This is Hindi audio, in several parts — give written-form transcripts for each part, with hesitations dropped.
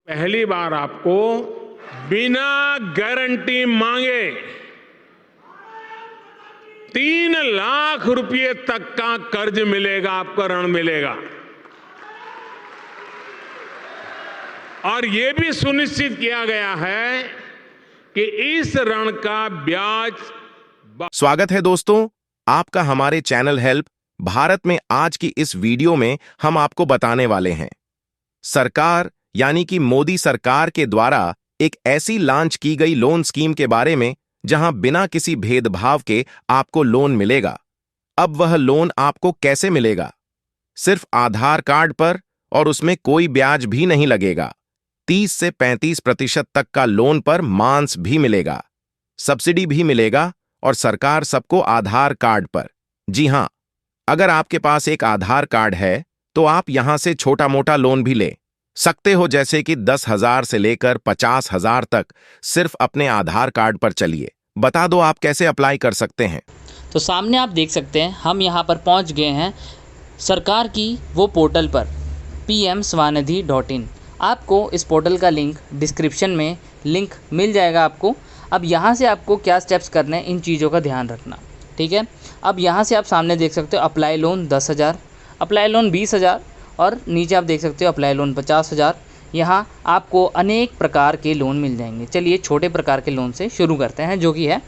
पहली बार आपको बिना गारंटी मांगे 3 लाख रुपए तक का कर्ज मिलेगा, आपको ऋण मिलेगा। और ये भी सुनिश्चित किया गया है कि इस ऋण का ब्याज। स्वागत है दोस्तों आपका हमारे चैनल हेल्प भारत में। आज की इस वीडियो में हम आपको बताने वाले हैं सरकार यानी कि मोदी सरकार के द्वारा एक ऐसी लॉन्च की गई लोन स्कीम के बारे में जहां बिना किसी भेदभाव के आपको लोन मिलेगा। अब वह लोन आपको कैसे मिलेगा? सिर्फ आधार कार्ड पर, और उसमें कोई ब्याज भी नहीं लगेगा। 30 से 35% तक का लोन पर मांस भी मिलेगा, सब्सिडी भी मिलेगा, और सरकार सबको आधार कार्ड पर। जी हां, अगर आपके पास एक आधार कार्ड है तो आप यहां से छोटा मोटा लोन भी ले सकते हो, जैसे कि 10,000 से लेकर 50,000 तक। सिर्फ अपने आधार कार्ड पर चलिए, बता दो आप कैसे अप्लाई कर सकते हैं। तो सामने आप देख सकते हैं हम यहाँ पर पहुँच गए हैं सरकार की वो पोर्टल पर pmswanidhi.in। आपको इस पोर्टल का लिंक डिस्क्रिप्शन में लिंक मिल जाएगा आपको। अब यहाँ से आपको क्या स्टेप्स करने हैं, इन चीज़ों का ध्यान रखना, ठीक है। अब यहाँ से आप सामने देख सकते हो अप्लाई लोन 10,000, अप्लाई लोन 20,000, और नीचे आप देख सकते हो अप्लाई लोन 50,000। यहाँ आपको अनेक प्रकार के लोन मिल जाएंगे। चलिए छोटे प्रकार के लोन से शुरू करते हैं, जो कि है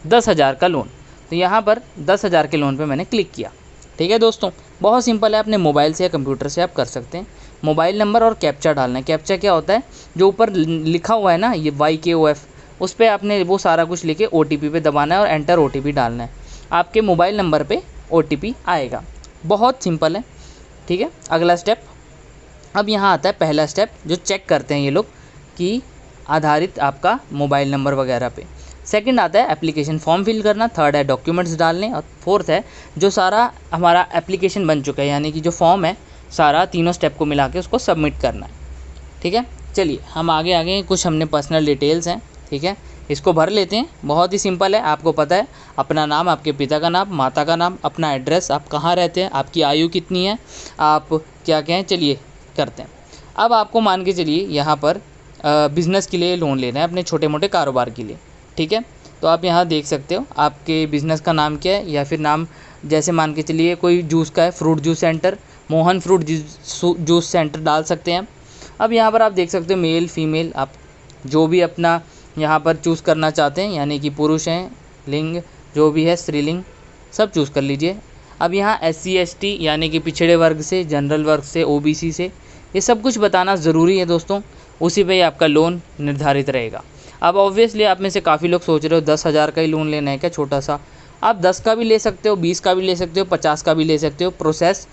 10,000 का लोन। तो यहाँ पर 10,000 के लोन पे मैंने क्लिक किया, ठीक है दोस्तों। बहुत सिंपल है, अपने मोबाइल से या कंप्यूटर से आप कर सकते हैं। मोबाइल नंबर और कैप्चा डालना है। कैप्चा क्या होता है, जो ऊपर लिखा हुआ है ना, ये YKOF, उस पर आपने वो सारा कुछ लिखे OTP पे दबाना है और एंटर OTP डालना है। आपके मोबाइल नंबर पे OTP आएगा। बहुत सिंपल है, ठीक है। अगला स्टेप, अब यहाँ आता है पहला स्टेप, जो चेक करते हैं ये लोग कि आधारित आपका मोबाइल नंबर वगैरह पे। सेकंड आता है एप्लीकेशन फॉर्म फिल करना। थर्ड है डॉक्यूमेंट्स डालने। और फोर्थ है जो सारा हमारा एप्लीकेशन बन चुका है, यानी कि जो फॉर्म है सारा, तीनों स्टेप को मिला के उसको सबमिट करना है, ठीक है। चलिए हम आगे कुछ हमने पर्सनल डिटेल्स हैं, ठीक है, इसको भर लेते हैं। बहुत ही सिंपल है, आपको पता है अपना नाम, आपके पिता का नाम, माता का नाम, अपना एड्रेस, आप कहाँ रहते हैं, आपकी आयु कितनी है, आप क्या कहें। चलिए करते हैं। अब आपको मान के चलिए यहाँ पर बिज़नेस के लिए लोन लेना है, अपने छोटे मोटे कारोबार के लिए, ठीक है। तो आप यहाँ देख सकते हो आपके बिज़नेस का नाम क्या है, या फिर नाम जैसे मान के चलिए कोई जूस का है, fruit juice centre, Mohan fruit juice centre डाल सकते हैं। अब यहाँ पर आप देख सकते हो मेल फीमेल, आप जो भी अपना यहाँ पर चूज़ करना चाहते हैं, यानी कि पुरुष हैं, लिंग जो भी है, स्त्रीलिंग, सब चूज़ कर लीजिए। अब यहाँ SC ST यानी कि पिछड़े वर्ग से, जनरल वर्ग से, OBC से, ये सब कुछ बताना ज़रूरी है दोस्तों। उसी पे ही आपका लोन निर्धारित रहेगा। अब ऑब्वियसली आप में से काफ़ी लोग सोच रहे हो 10,000 का ही लोन लेना है क्या, छोटा सा। आप 10 का भी ले सकते हो, 20 का भी ले सकते हो, 50 का भी ले सकते हो। प्रोसेस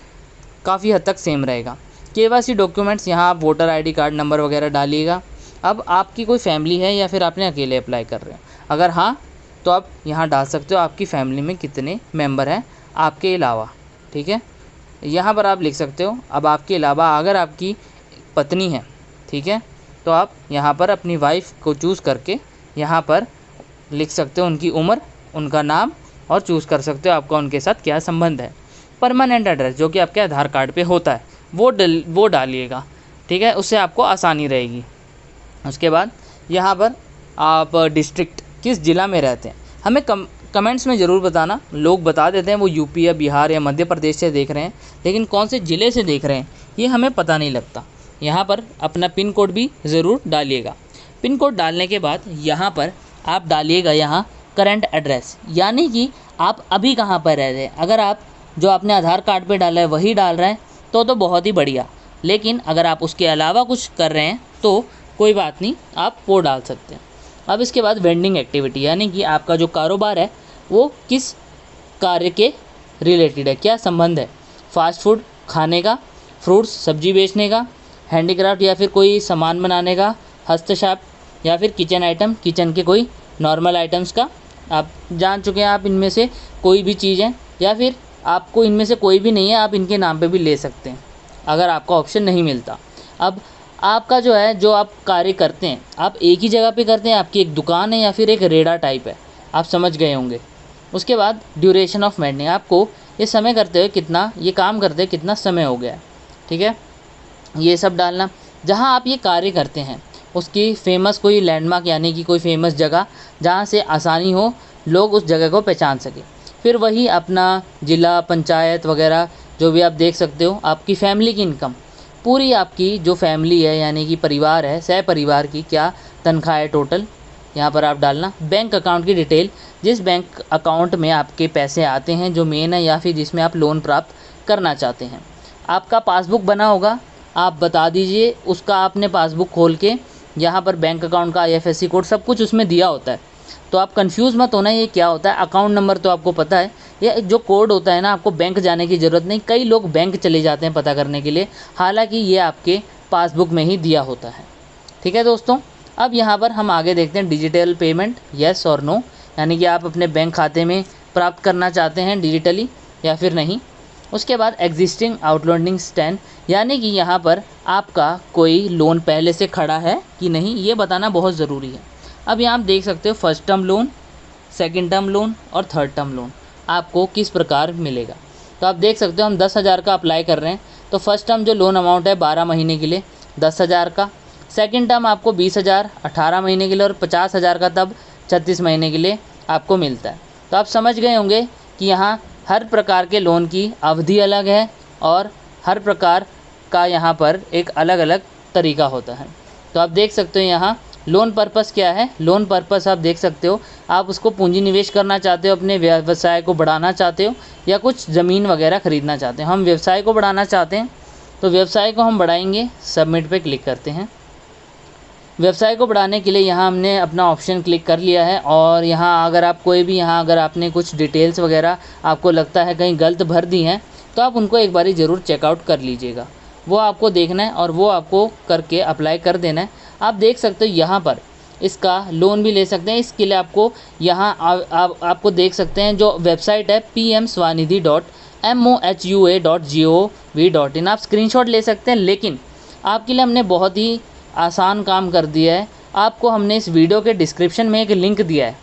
काफ़ी हद तक सेम रहेगा। KYC डॉक्यूमेंट्स, यहाँ आप वोटर ID कार्ड नंबर वगैरह डालिएगा। अब आपकी कोई फैमिली है या फिर आपने अकेले अप्लाई कर रहे हो, अगर हाँ तो आप यहाँ डाल सकते हो आपकी फैमिली में कितने मेंबर हैं आपके अलावा, ठीक है। यहाँ पर आप लिख सकते हो। अब आपके अलावा अगर आपकी पत्नी है, ठीक है, तो आप यहाँ पर अपनी वाइफ को चूज़ करके यहाँ पर लिख सकते हो उनकी उम्र, उनका नाम, और चूज़ कर सकते हो आपका उनके साथ क्या संबंध है। परमानेंट एड्रेस जो कि आपके आधार कार्ड पे होता है वो डालिएगा, ठीक है, उससे आपको आसानी रहेगी। उसके बाद यहाँ पर आप डिस्ट्रिक्ट, किस ज़िला में रहते हैं, हमें कमेंट्स में ज़रूर बताना। लोग बता देते हैं वो यूपी या बिहार या मध्य प्रदेश से देख रहे हैं, लेकिन कौन से ज़िले से देख रहे हैं ये हमें पता नहीं लगता। यहाँ पर अपना पिन कोड भी ज़रूर डालिएगा। पिन कोड डालने के बाद यहाँ पर आप डालिएगा यहाँ करंट एड्रेस, यानी कि आप अभी कहाँ पर रह रहे हैं। अगर आप जो आपने आधार कार्ड पे डाला है वही डाल रहे हैं तो बहुत ही बढ़िया, लेकिन अगर आप उसके अलावा कुछ कर रहे हैं तो कोई बात नहीं, आप वो डाल सकते हैं। अब इसके बाद वेंडिंग एक्टिविटी, यानी कि आपका जो कारोबार है वो किस कार्य के रिलेटेड है, क्या संबंध है। फास्ट फूड खाने का, फ्रूट्स सब्जी बेचने का, हैंडीक्राफ्ट या फिर कोई सामान बनाने का, हस्तशिल्प, या फिर किचन आइटम, किचन के कोई नॉर्मल आइटम्स का। आप जान चुके हैं आप इनमें से कोई भी चीज़ है, या फिर आपको इनमें से कोई भी नहीं है, आप इनके नाम पे भी ले सकते हैं अगर आपका ऑप्शन नहीं मिलता। अब आपका जो है, जो आप कार्य करते हैं, आप एक ही जगह पे करते हैं, आपकी एक दुकान है या फिर एक रेड़ा टाइप है, आप समझ गए होंगे। उसके बाद ड्यूरेशन ऑफ मेंटेनेंस, आपको ये समय करते हुए कितना, ये काम करते हुए कितना समय हो गया है, ठीक है, ये सब डालना। जहाँ आप ये कार्य करते हैं उसकी फेमस कोई लैंडमार्क यानी कि कोई फेमस जगह जहाँ से आसानी हो लोग उस जगह को पहचान सकें। फिर वही अपना ज़िला पंचायत वगैरह जो भी आप देख सकते हो। आपकी फैमिली की इनकम, पूरी आपकी जो फैमिली है यानी कि परिवार है, सह परिवार की क्या तनख्वाह है टोटल, यहाँ पर आप डालना। बैंक अकाउंट की डिटेल, जिस बैंक अकाउंट में आपके पैसे आते हैं जो मेन है या फिर जिसमें आप लोन प्राप्त करना चाहते हैं। आपका पासबुक बना होगा, आप बता दीजिए उसका। आपने पासबुक खोल के यहाँ पर बैंक अकाउंट का IFSC कोड सब कुछ उसमें दिया होता है, तो आप कंफ्यूज मत होना ये क्या होता है। अकाउंट नंबर तो आपको पता है, ये जो कोड होता है ना, आपको बैंक जाने की ज़रूरत नहीं। कई लोग बैंक चले जाते हैं पता करने के लिए, हालांकि ये आपके पासबुक में ही दिया होता है। ठीक है दोस्तों, अब यहाँ पर हम आगे देखते हैं डिजिटल पेमेंट, येस और नो, यानी कि आप अपने बैंक खाते में प्राप्त करना चाहते हैं डिजिटली या फिर नहीं। उसके बाद एग्जिस्टिंग आउटस्टैंडिंग स्टैंड, यानी कि यहाँ पर आपका कोई लोन पहले से खड़ा है कि नहीं ये बताना बहुत ज़रूरी है। अब यहाँ आप देख सकते हो first term loan, second term loan और थर्ड टर्म लोन आपको किस प्रकार मिलेगा। तो आप देख सकते हो हम 10,000 का अप्लाई कर रहे हैं, तो फर्स्ट टर्म जो लोन अमाउंट है 12 महीने के लिए 10,000 का, सेकंड टर्म आपको 20,000 18 महीने के लिए और 50,000 का तब 36 महीने के लिए आपको मिलता है। तो आप समझ गए होंगे कि यहाँ हर प्रकार के लोन की अवधि अलग है और हर प्रकार का यहाँ पर एक अलग अलग तरीका होता है। तो आप देख सकते हो यहाँ लोन पर्पस क्या है। लोन पर्पस आप देख सकते हो, आप उसको पूंजी निवेश करना चाहते हो, अपने व्यवसाय को बढ़ाना चाहते हो या कुछ ज़मीन वगैरह ख़रीदना चाहते हो। हम व्यवसाय को बढ़ाना चाहते हैं, तो व्यवसाय को हम बढ़ाएंगे, सबमिट पे क्लिक करते हैं। व्यवसाय को बढ़ाने के लिए यहाँ हमने अपना ऑप्शन क्लिक कर लिया है और यहाँ अगर आप कोई भी यहाँ अगर आपने कुछ डिटेल्स वगैरह आपको लगता है कहीं गलत भर दी हैं तो आप उनको एक बारी ज़रूर चेकआउट कर लीजिएगा। वो आपको देखना है और वो आपको करके अप्लाई कर देना है। आप देख सकते हो यहाँ पर इसका लोन भी ले सकते हैं। इसके लिए आपको यहाँ आपको देख सकते हैं जो वेबसाइट है pmswanidhi.moha.gov.in, आप स्क्रीनशॉट ले सकते हैं। लेकिन आपके लिए हमने बहुत ही आसान काम कर दिया है। आपको हमने इस वीडियो के डिस्क्रिप्शन में एक लिंक दिया है,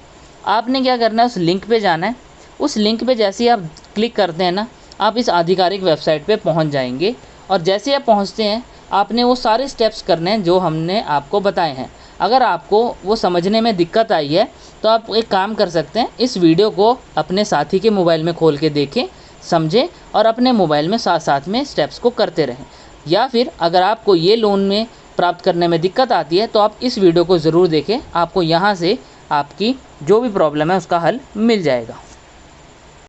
आपने क्या करना है उस लिंक पे जाना है। उस लिंक पे जैसे ही आप क्लिक करते हैं ना, आप इस आधिकारिक वेबसाइट पे पहुंच जाएंगे और जैसे ही आप पहुंचते हैं आपने वो सारे स्टेप्स करने हैं जो हमने आपको बताए हैं। अगर आपको वो समझने में दिक्कत आई है तो आप एक काम कर सकते हैं, इस वीडियो को अपने साथी के मोबाइल में खोल के देखें, समझें और अपने मोबाइल में साथ साथ में स्टेप्स को करते रहें। या फिर अगर आपको ये लोन में प्राप्त करने में दिक्कत आती है तो आप इस वीडियो को ज़रूर देखें, आपको यहाँ से आपकी जो भी प्रॉब्लम है उसका हल मिल जाएगा।